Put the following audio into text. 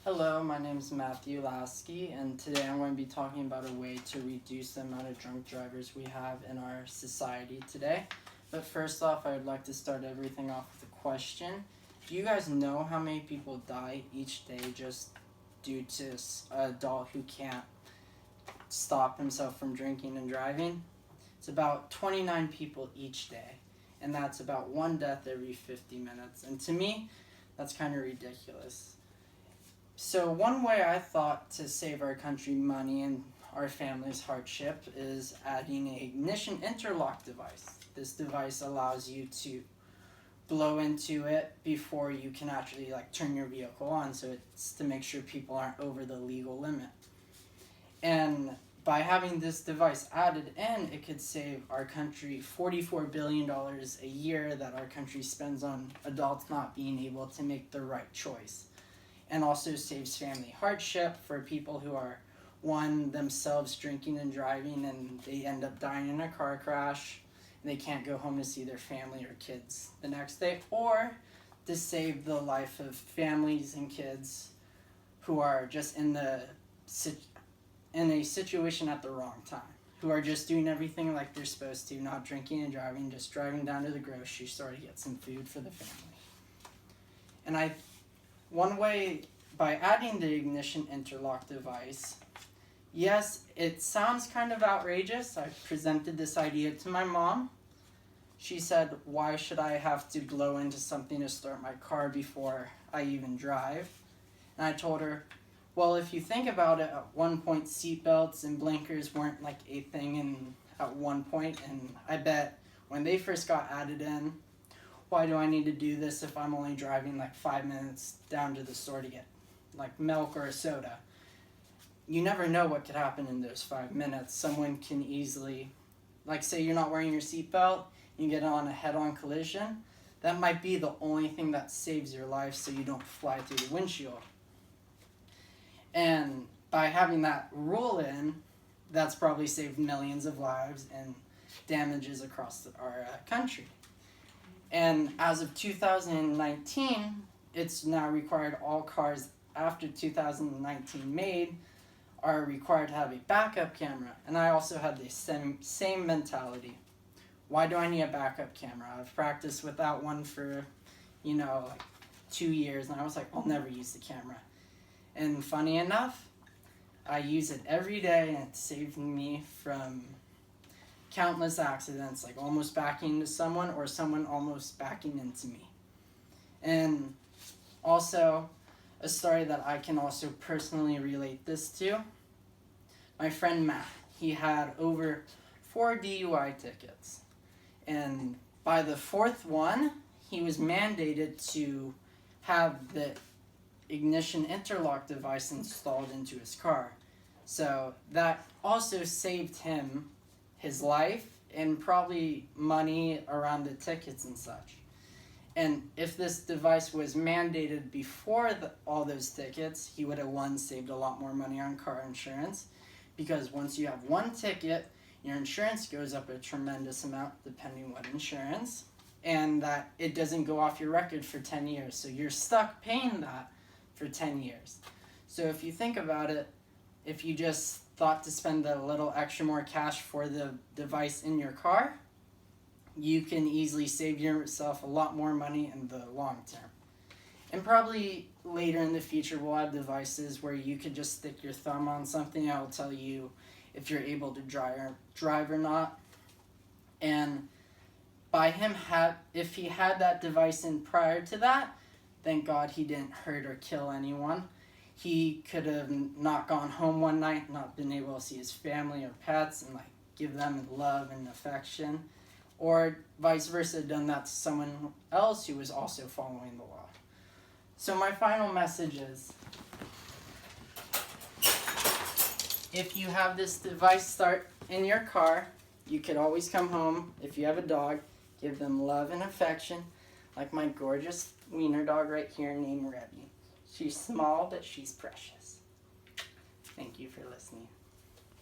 Hello, my name is Matthew Lasky, and today I'm going to be talking about a way to reduce the amount of drunk drivers we have in our society today. But first off, I would like to start everything off with a question. Do you guys know how many people die each day just due to an adult who can't stop himself from drinking and driving? It's about 29 people each day, and that's about one death every 50 minutes. And to me, that's kind of ridiculous. So one way I thought to save our country money and our family's hardship is adding an ignition interlock device. This device allows you to blow into it before you can actually turn your vehicle on, so it's to make sure people aren't over the legal limit. And by having this device added in, it could save our country $44 billion a year that our country spends on adults not being able to make the right choice. And also saves family hardship for people who are, one, themselves drinking and driving and they end up dying in a car crash and they can't go home to see their family or kids the next day, or to save the life of families and kids who are just in a situation at the wrong time, who are just doing everything like they're supposed to, not drinking and driving, just driving down to the grocery store to get some food for the family. And one way, by adding the ignition interlock device, yes, it sounds kind of outrageous. I presented this idea to my mom. She said, why should I have to blow into something to start my car before I even drive? And I told her, well, if you think about it, at one point seatbelts and blinkers weren't like a thing at one point, and I bet when they first got added in, why do I need to do this if I'm only driving 5 minutes down to the store to get milk or a soda? You never know what could happen in those 5 minutes. Someone can easily, say you're not wearing your seatbelt, you get on a head-on collision. That might be the only thing that saves your life so you don't fly through the windshield. And by having that rule in, that's probably saved millions of lives and damages across our country. And as of 2019, it's now required all cars after 2019 made are required to have a backup camera. And I also had the same mentality. Why do I need a backup camera? I've practiced without one for, 2 years, and I was like, I'll never use the camera. And funny enough, I use it every day, and it saved me from countless accidents, almost backing into someone or someone almost backing into me. And also, a story that I can also personally relate this to, my friend Matt, he had over 4 DUI tickets. And by the 4th one, he was mandated to have the ignition interlock device installed into his car. So that also saved him his life and probably money around the tickets and such. And if this device was mandated before all those tickets, he would have, one, saved a lot more money on car insurance, because once you have one ticket, your insurance goes up a tremendous amount depending what insurance, and that it doesn't go off your record for 10 years. So you're stuck paying that for 10 years. So if you think about it, if you just thought to spend a little extra more cash for the device in your car, you can easily save yourself a lot more money in the long term. And probably later in the future we'll have devices where you could just stick your thumb on something and it'll tell you if you're able to drive or not. And if he had that device in prior to that, thank God he didn't hurt or kill anyone. He could have not gone home one night, not been able to see his family or pets and give them love and affection, or vice versa, done that to someone else who was also following the law. So my final message is, if you have this device start in your car, you could always come home. If you have a dog, give them love and affection, like my gorgeous wiener dog right here named Rebby. She's small, but she's precious. Thank you for listening.